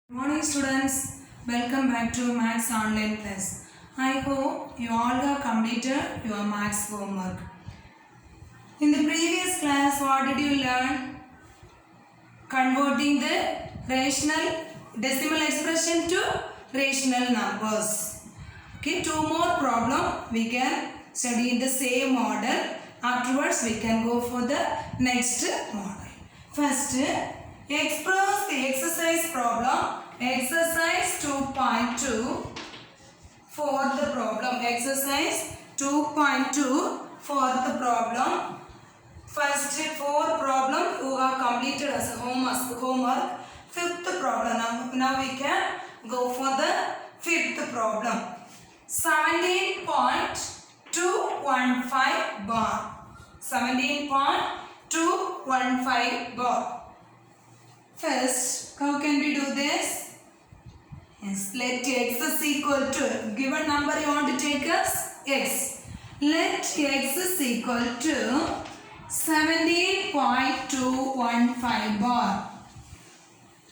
Good morning students, welcome back to Maths online class. I hope you all have completed your Maths homework. In the previous class, what did you learn? Converting the rational decimal expression to rational numbers. Okay, two more problems we can study in the same model. Afterwards, we can go for the next model. First, express the exercise problem. Exercise 2.2 for the problem. Exercise 2.2 for the problem. First four problem you have completed as a homework. Fifth problem. Now we can go for the fifth problem. 17.215 bar. 17.215 bar. First, how can we do this? Yes, let x is equal to, given number you want to take as x. Let x is equal to 17.215 bar.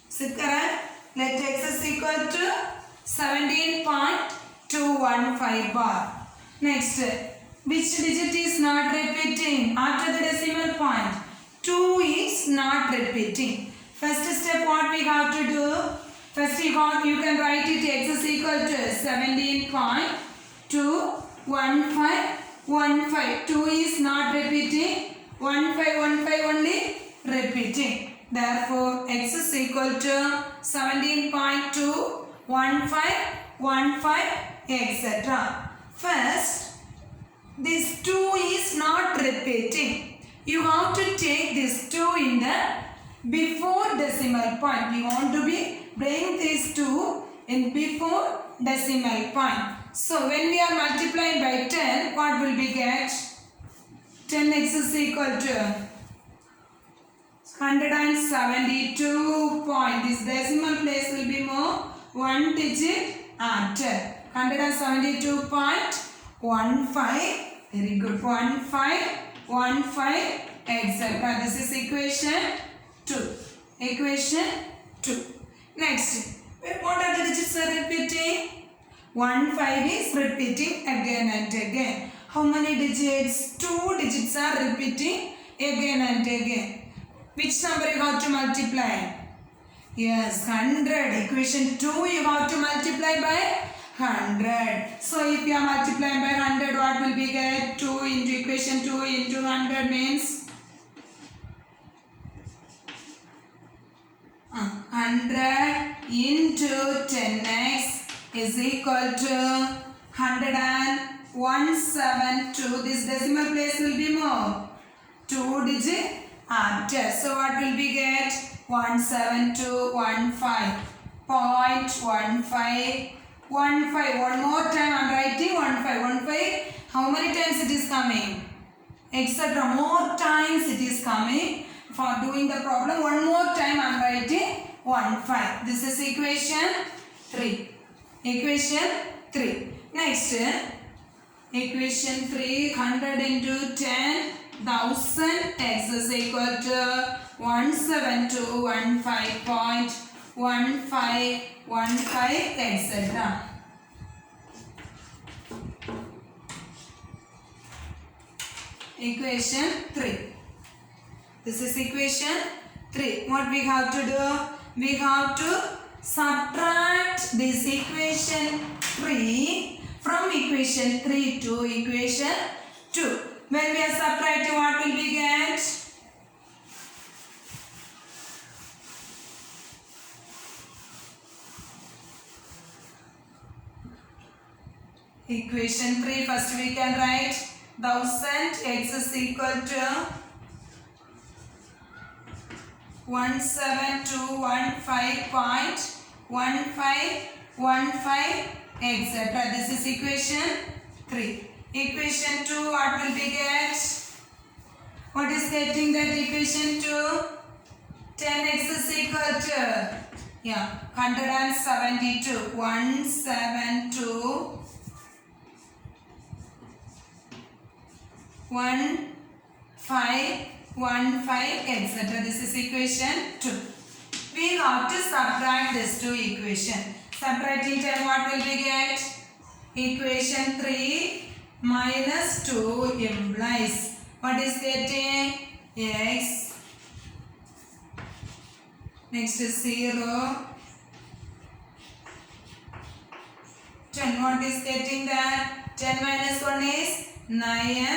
Is it correct? Let x is equal to 17.215 bar. Next, which digit is not repeating after the decimal point? 2 is not repeating. First step, what we have to do? First you can write it x is equal to 17.215. 2 is not repeating. 1515 only repeating. Therefore, x is equal to 17.215, etc. First, this 2 is not repeating. You have to take this 2 in the before decimal point. We want to bring these 2 in before decimal point. So when we are multiplying by 10, what will we get? 10x is equal to 172 point. This decimal place will be more 1 digit after. 172.15. Very good. 1515, etc. This is equation 2. Equation 2. Next, what are the digits are repeating? 15 is repeating again and again. How many digits? 2 digits are repeating again and again. Which number you have to multiply? Yes, 100. Equation 2 you have to multiply by 100. So if you are multiplying by 100, what will we get? 2 into equation 2 into 100 means 100 into 10x is equal to 10172. This decimal place will be more 2 digit after. So what will we get? 17215.15. 15. One more time I am writing 15. How many times it is coming? Etc. More times it is coming. For doing the problem, one more time I am writing 15. This is equation 3. Equation 3. Next, equation 3, 100 into 10, 1000 x is equal to 17215.1515, etc. Equation 3. This is equation 3. What we have to do? We have to subtract this equation 3 from equation 3 to equation 2. When we are subtracting, what will we get? Equation 3, first we can write 1000 x is equal to 17215.1515, etc. This is equation 3. Equation 2, what will we get? What is getting that equation 2? 10x is equal to 172. 172. 15, etc. This is equation 2. we have to subtract these two equations. Subtracting 10, what will we get? Equation 3 minus 2 implies, what is getting? X. Next is 0. 10, what is getting that? 10 minus 1 is 9.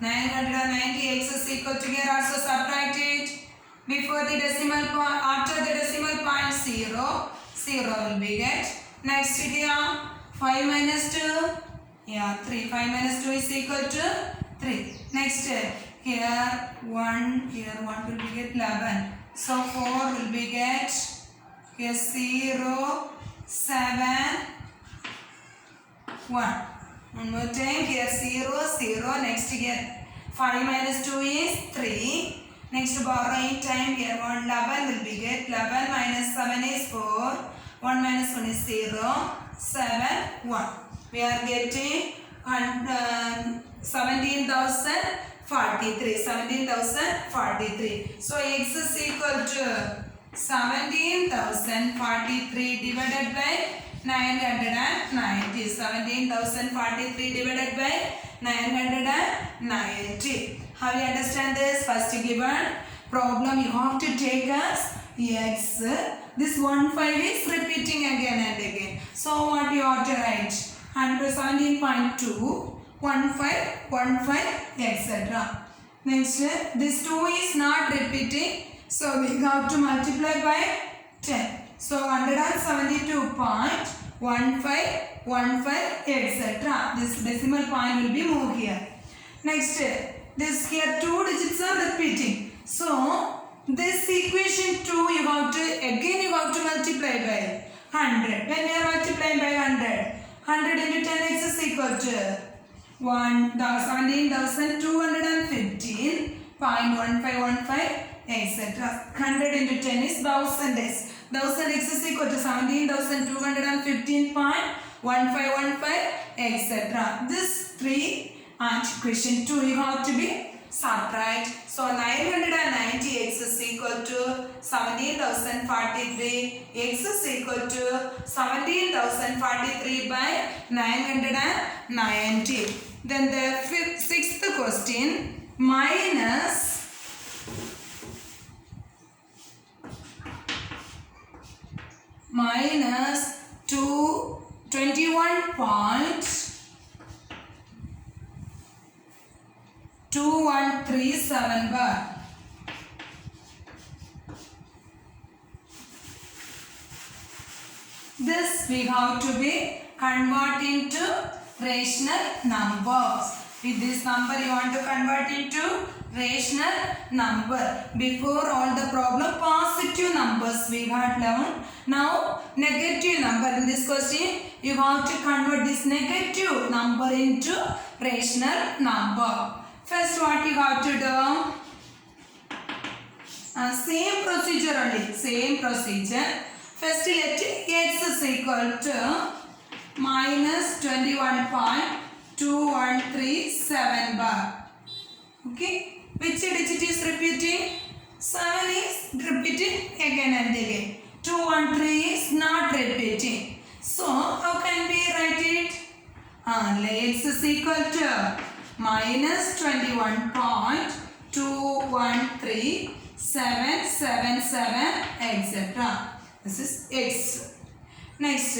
990 x is equal to, here also subtract it. Before the decimal point, after the decimal point 0, 0 will be get. Next here, 5 minus 2, yeah 3. 5 minus 2 is equal to 3. Next here 1, here 1 will be get 11. So 4 will be get, here 0, 7, 1. One more time, here 0, 0. Next here 5 minus 2 is 3. Next borrowing time, here 1, 11 will be get. 11 minus 7 is 4. 1 minus 1 is 0. 7, 1. We are getting 17,043. 17,043. So x is equal to 17,043 divided by 990. 17,043 divided by 990. How you understand this? First given problem you have to take as x. This 15 is repeating again and again. So what you have to write? 117.2, 15, etc. Next, this 2 is not repeating. So we have to multiply by 10. So 117.15, etc. This decimal point will be moved here. Next, this here 2 digits are repeating. So this equation 2 you have to multiply by 100. When we are multiplying by 100, 100 into 10x is equal to 17,215.1515, etc. 100 into 10 is 1000 x. 1000 x is equal to 17,215.1515, etc. This 3 and equation 2 you have to be subtract. So 990 x is equal to 17,043. X is equal to 17,043 by 990. Then the sixth question, minus minus 21.2137 bar. This we have to be convert into rational numbers. With this number you want to convert into rational number. Before all the problem positive numbers we had learned. Now negative number. In this question you have to convert this negative number into rational number. First what you have to do? Same procedure only. Same procedure. First let x is equal to minus 21.2137 bar. Okay. Which digit is repeating? 7 is repeating again and again. 213 is not repeating. So how can we write it? X is equal to minus 21.213777, etc. This is x. Next,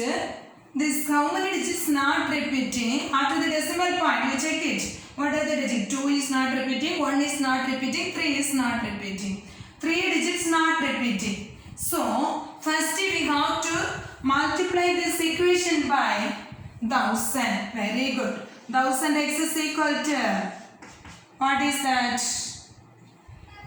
this how many digits not repeating? After the decimal point, you check it. What are the digits? 2 is not repeating, 1 is not repeating, 3 is not repeating. 3 digits not repeating. So, first we have to multiply this equation by 1000. Very good. 1000 x is equal to, what is that?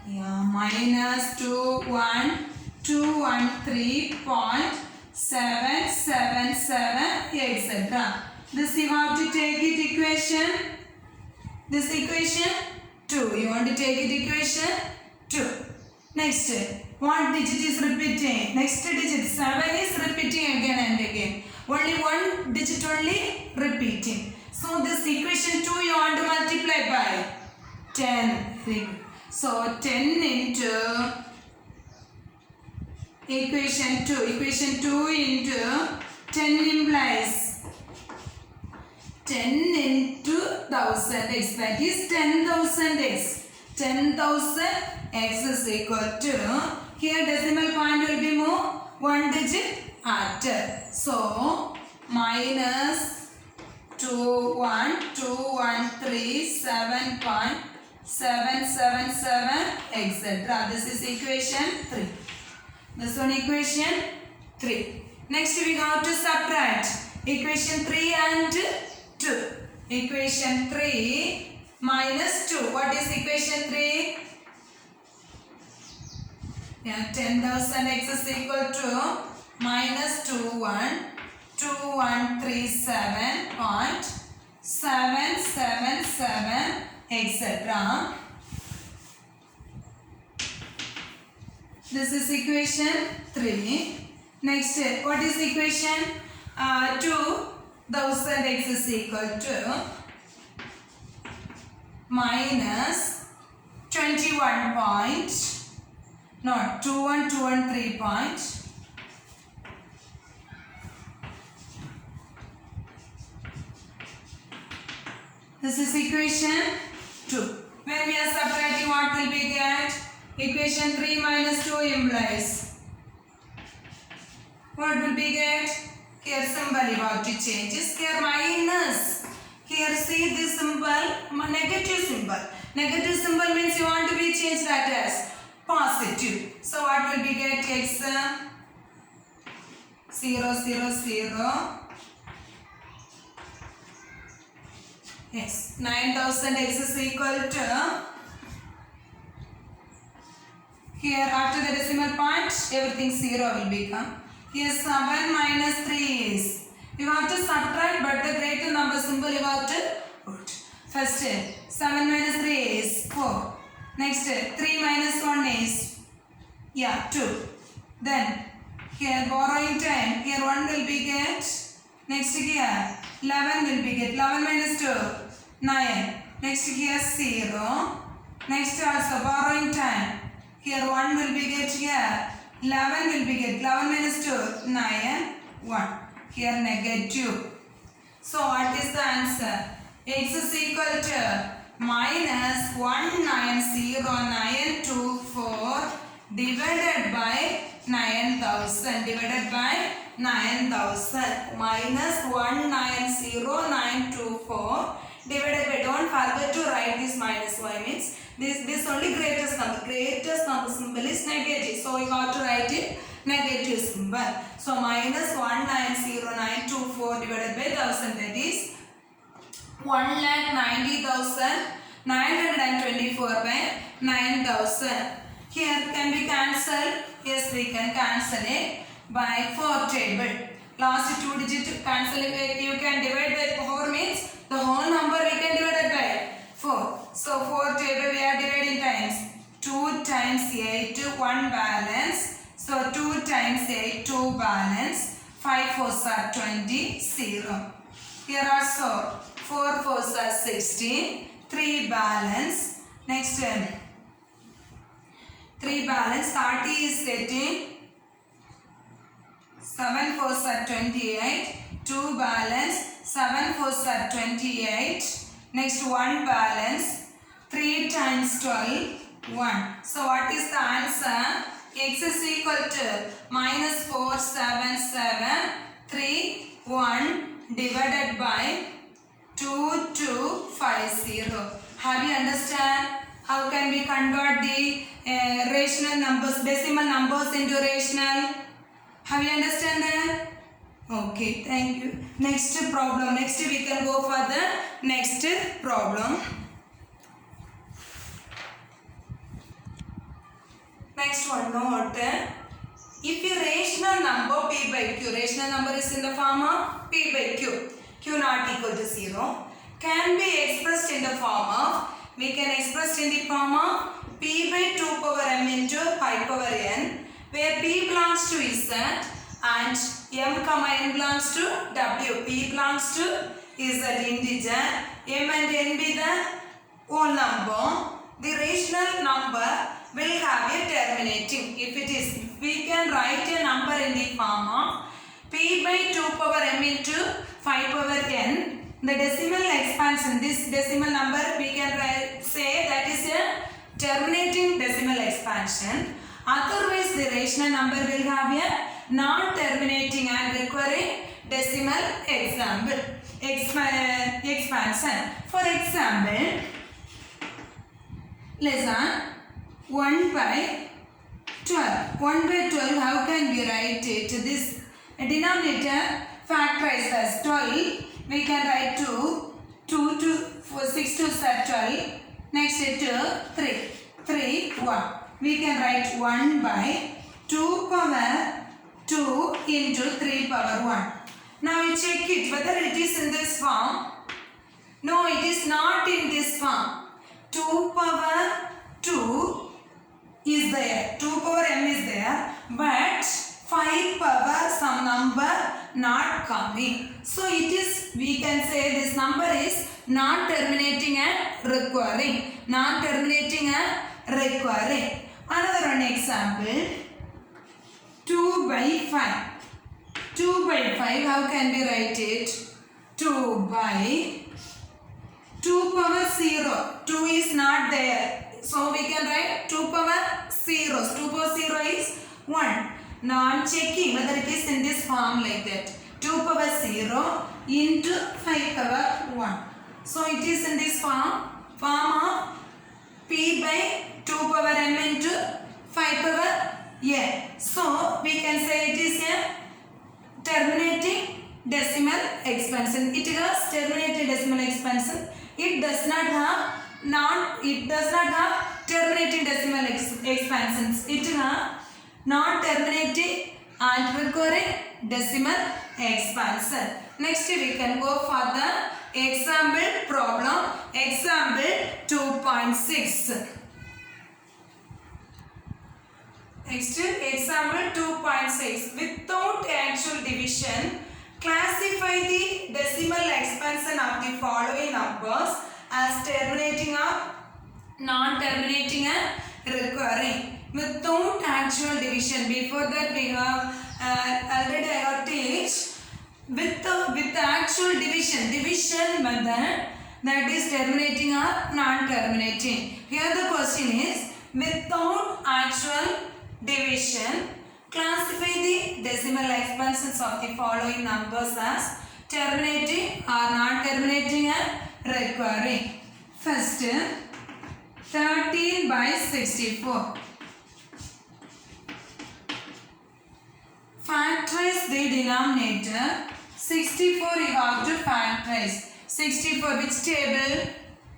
Yeah, minus 21.213.777, etc. This you have to take it equation. This equation 2. You want to take it equation 2. Next, what digit is repeating? Next digit 7 is repeating again and again. Only one digit only repeating. So this equation 2 you want to multiply by 10. So 10 into equation 2. Equation 2 into 10 implies 10 into 1000x, that is 10,000x. 10,000x is equal to, here decimal point will be more 1 digit after. So minus 21213 etc. This is equation 3. This one equation 3. Next we have to subtract equation 3 and 2. Equation 3 minus 2. What is equation 3? Yeah, 10,000x is equal to minus 21,237.777 etc. This is equation 3. Next, what is equation 2,000x is equal to minus 2113 point. This is equation 2. When we are subtracting, what will we get? Equation 3 minus 2 implies. What will we get? Here symbol you have to change. Here minus. Here see this symbol, negative symbol. Negative symbol means you want to be changed that as positive. So what will we get? X 0, 0, 0. Yes, 9,000x is equal to, here after the decimal point everything 0 will become. Here 7 minus 3 is, you have to subtract but the greater number symbol you have to put. First 7 minus 3 is 4. Next 3 minus 1 is 2. Then here borrowing time, here 1 will be get. Next here 11 will be get. 11 minus 2, 9. Next here 0. Next also borrowing time. Here 1 will be get here. 11 will be get. 11 minus 2, 9, 1. Here negative. So what is the answer? X is equal to minus 190,924 divided by 9,000. Divided by 9,000. Minus 190,924 divided by, don't forget to write this minus y means this only greatest number. Greatest number symbol is negative. So you have to write it negative symbol. So minus 190,924 divided by 1000, that is 1,90,924 by 9,000. Here can be cancelled. Yes, we can cancel it by 4 table. Last 2 digit cancel it. You can divide by 4 means the whole number we can divide it by 4. So 4 table we are dividing times. 2 times 8, 1 balance. So 2 times 8, 2 balance. 5 fours are 20, 0. Here also 4 fours are 16, 3 balance. Next 3 balance, 30 is getting. 7 fours are 28, 2 balance. 7 fours are 28. Next 1 balance. 3 times 12, 1. So what is the answer? X is equal to minus 477, 1 divided by 2250. Have you understand how can we convert the rational numbers, decimal numbers into rational? Have you understand that? Okay, thank you. Next problem. Next we can go for the next problem. Next one, note. If a rational number p by q, rational number is in the form of p by q, q not equal to 0, can be expressed in the form of, we can express in the form of p by 2 power m into pi power n, where p belongs to z and m comma n belongs to w. P belongs to z integer, m and n be the whole number. The rational number will have a terminating. If it is we can write a number in the form of p by 2 power m into 5 power n. The decimal expansion, this decimal number we can say that is a terminating decimal expansion. Otherwise, the rational number will have a non-terminating and recurring decimal expansion. For example, lesson 1 by 12. 1 by 12, how can we write it? This denominator factorized as 12. We can write 2 to 6 to 12. Next to 3, 1. We can write 1 by 2 power 2 into 3 power 1. Now we check it whether it is in this form. No, it is not in this form. 2 power 2 is there. 2 power m is there. But 5 power some number not coming. So it is, we can say this number is not terminating and recurring. Not terminating and recurring. Another one example. 2 by 5. 2 by 5, how can we write it? 2 by 2 power 0. 2 is not there. So we can write 2 power 0. 2 power 0 is 1. Now I am checking whether it is in this form like that. 2 power 0 into 5 power 1. So it is in this form of p by 2 power m into 5 power n. So we can say it is a terminating decimal expansion. It has terminating decimal expansion. It does not have terminating decimal expansions. It has non-terminating and recurring decimal expansion. Next we can go for the example problem. Example 2.6. Next, example 2.6. Without actual division, classify the decimal expansion of the following numbers as terminating or non-terminating and recurring. Without actual division. Before that we have already I have teach with the actual division method, that is terminating or non-terminating. Here the question is without actual division, classify the decimal expansions of the following numbers as terminating or non-terminating and recurring. First, 13 by 64. Factorize the denominator. 64 you have to factorize. 64 which table?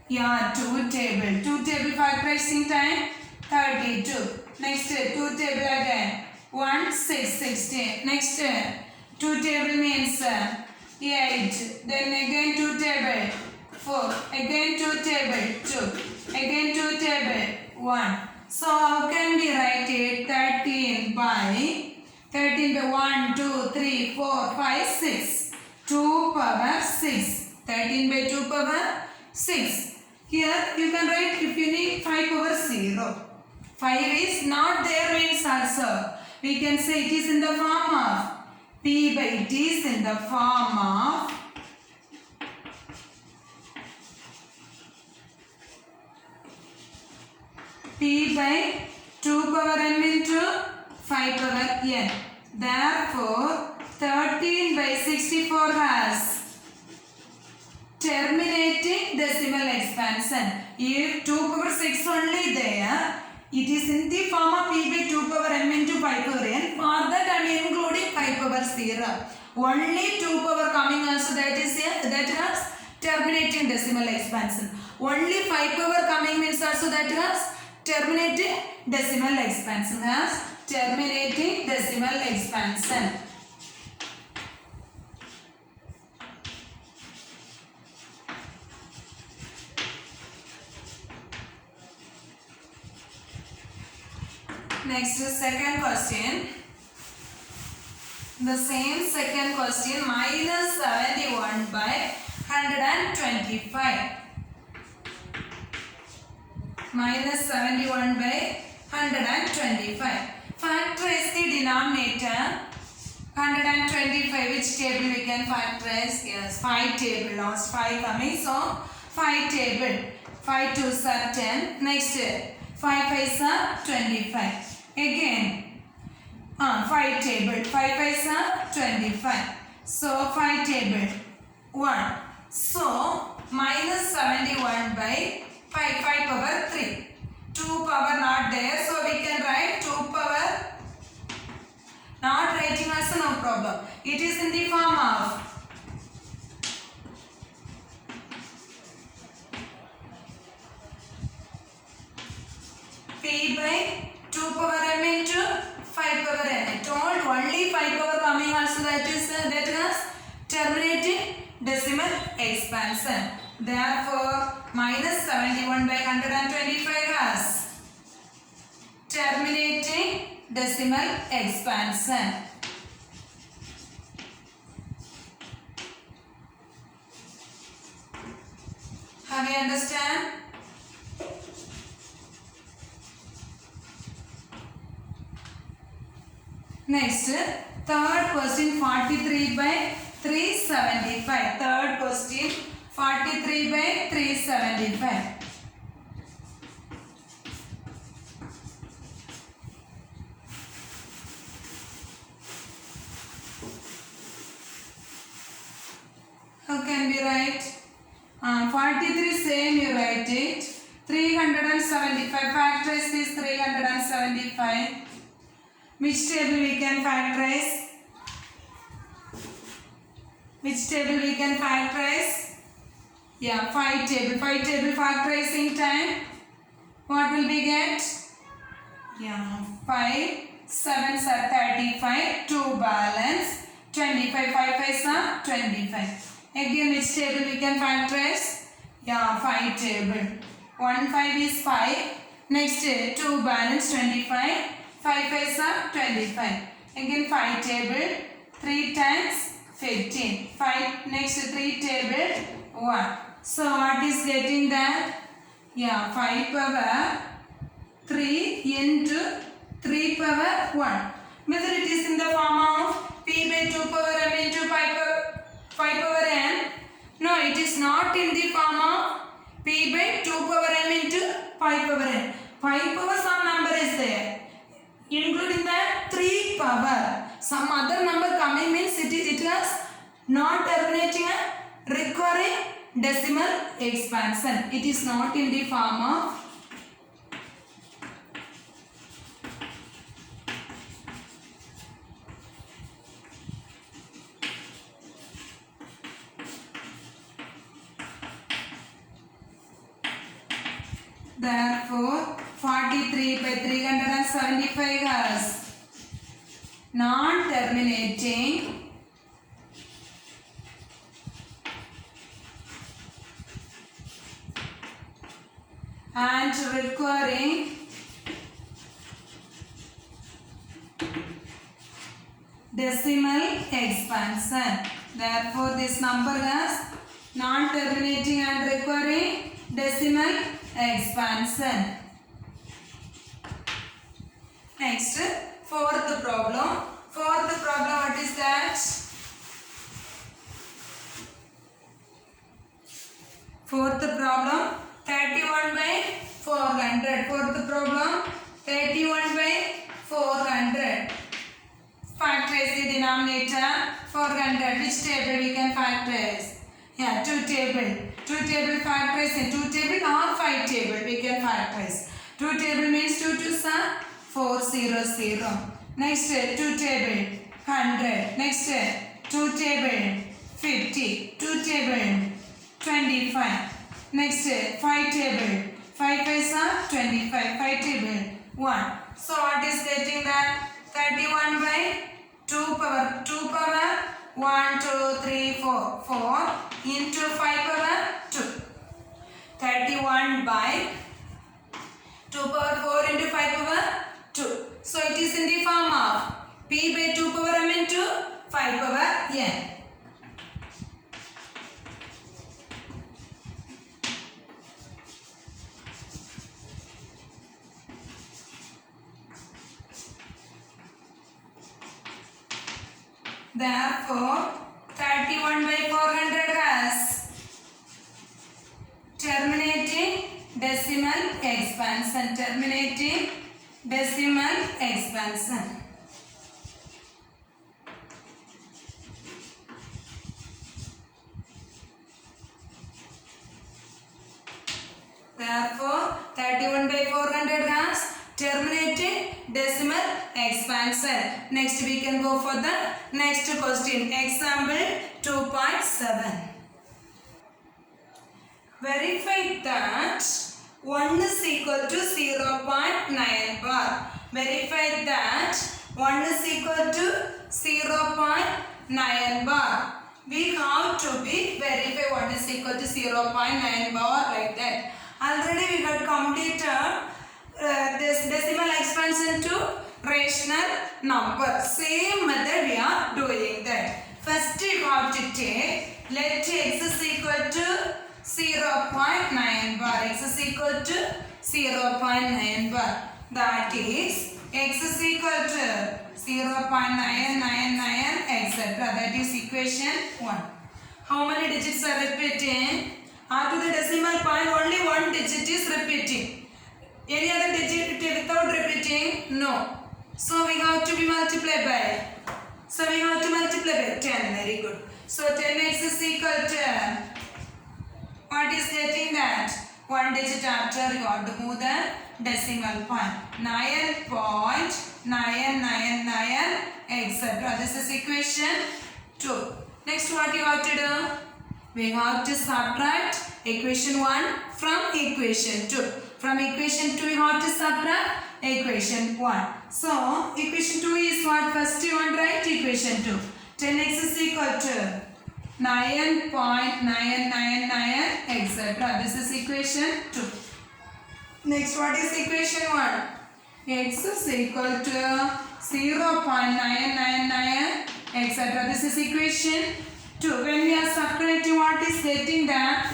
Yeah, 2 table. 2 table factorizing time 32. Next 2 table again 1 6 16. Next 2 table means 8. Then again 2 table 4. Again 2 table 2. Again 2 table 1. So how can we write it? 13 by 1 2 3 4 5 6. 2 power 6. 13 by 2 power 6. Here you can write if you need 5 power 0. 5 is not there means also. We can say it is in the form of p by it is in the form of p by 2 power m into 5 power n. Therefore, 13 by 64 has terminating decimal expansion. If 2 power 6 only there, it is in the form of p by 2 power m into 5 power n. For that I am including 5 power 0. Only 2 power coming also, that is here, that has terminating decimal expansion. Only 5 power coming means also that has terminating decimal expansion. Has terminating decimal expansion. Next, second question. The same second question, minus 71 by 125. Minus 71 by 125. Factorize the denominator. 125, which table we can factorize? Yes, 5 table, last 5 coming, so 5 table. 5 2s are 10. Next, 5 5s are 25. Again, 5 table. 5 5s are 25. So 5 table. 1. So minus 71 by 5 power 3. 2 power not there. So we can write 2 power. Not writing also no problem. It is in the form of P by 2 power m into 5 power n. I told only 5 power coming also, that was terminating decimal expansion. Therefore, minus 71 by 125 has terminating decimal expansion. Have you understand? Next, third question, 43 by 375. Third question, 43 by 375. How can we write? 43 same, you write it. 375, factorize this 375. Which table we can factorize? Which table we can factorize? Yeah, 5 table. 5 table factorizing time. What will we get? Yeah, 5 7s are 35. 2 balance. 25. 5 5s are 25. Again, which table we can factorize? Yeah, 5 table. 1 5 is 5. Next, 2 balance 25. 5 5s are 25. Again 5 table. 3 times 15. 5 next 3 table 1. So what is getting that? Yeah, 5 power 3 into 3 power 1. Whether it is in the form of P by 2 power m into 5 power n. No, it is not in the form of P by 2 power m into 5 power n. 5 power some number is there, including that 3 power. Some other number coming means it has not terminating a recurring decimal expansion. It is not in the form of therefore 43 by 375 has non-terminating and recurring decimal expansion. Therefore, this number has non-terminating and recurring decimal expansion. Next, fourth problem. Fourth problem, what is that? Fourth problem, 31 by 400. Fourth problem, 31 by 400. Factorize the denominator. 400. Which table we can factorize? Yeah, 2 table. 2 table factorize. 2 table or 5 table we can factorize. 2 table means 2 2s are 400. Next, 2 table 100. Next, 2 table 50. 2 table 25. Next, 5 table 5 5s are 25. 5 table 1. So what is getting that? 31 by 2 power 1 2 3 4 4 into 5 power 2. 31 by 2 power 4 into 5 power 2. So it is in the form of P by 2 power m into 5 power n. Therefore, 31 by 400 has terminating decimal expansion. Terminating decimal expansion. Therefore, 31 by 400 has terminating decimal expansion. Next we can go for the next question. Example 2.7. Verify that 1 is equal to 0.9 bar. Verify that 1 is equal to 0.9 bar. We have to be verify 1 is equal to 0.9 bar like that. Already we have completed this decimal expansion to rational number. Same method we are doing that. First you have to take let x is equal to 0.9 bar. X is equal to 0.9 bar. That is x is equal to 0.999 etc. That is equation 1. How many digits are repeating? After the decimal point only one digit is repeating. Any other digit without repeating? No. So we have to be multiplied by. So we have to multiply by 10. Very good. So 10x is equal to. What is getting that? One digit after you have to move the decimal point. 9.999 etc. This is equation 2. Next what you have to do? We have to subtract equation 1 from equation 2. From equation 2 we have to subtract equation 1. So equation 2 is what? First you want to write equation 2. 10x is equal to 9.999 etc. This is equation 2. Next what is equation 1? X is equal to 0.999 etc. This is equation 2. When we are subtracting, what is getting that?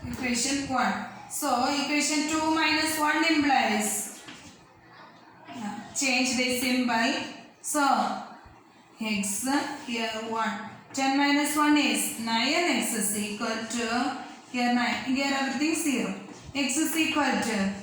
Equation 1. So equation 2 minus 1 implies change the symbol. So x here 1. 10 minus 1 is 9. X is equal to here 9. Here everything 0. X is equal to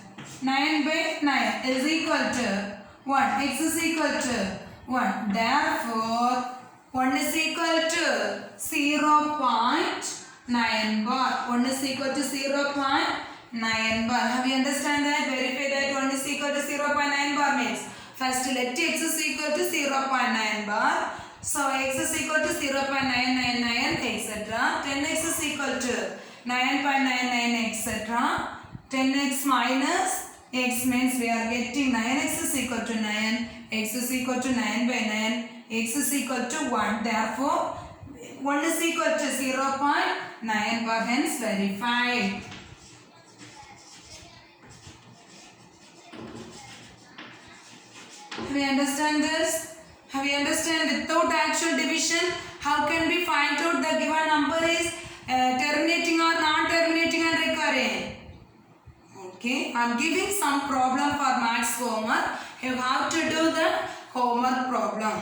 9 by 9 is equal to 1. X is equal to 1. Therefore, 1 is equal to 0.9 bar. 1 is equal to 0.9 bar. Have you understand that? Verify that 1 is equal to 0.9 bar means first let x is equal to 0.9 bar. So x is equal to 0.999 etc. 10x is equal to 9.99 etc. 10x minus x means we are getting 9x is equal to 9. X is equal to 9 by 9. X is equal to 1. Therefore, 1 is equal to 0.9 bar. Hence verified. Have you understand this? Have you understand without actual division how can we find out the given number is terminating or non-terminating and recurring? Okay, I am giving some problem for maths homework. You have to do the homework problem.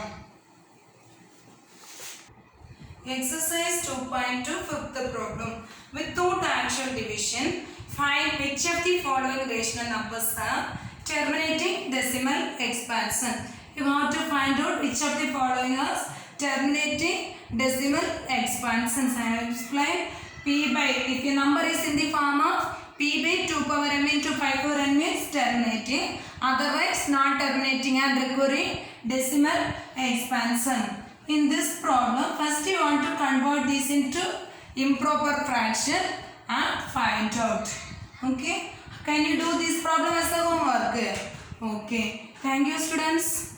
Exercise 2.2 fifth problem. Without actual division, find which of the following rational numbers have terminating decimal expansion. You have to find out which of the following is terminating decimal expansions. I have explained p by, if a number is in the form of p by 2 power m into 5 power n means terminating, otherwise non terminating and recurring decimal expansion. In this problem, first you want to convert this into improper fraction and find out. Okay, can you do this problem as a homework? Okay, thank you students.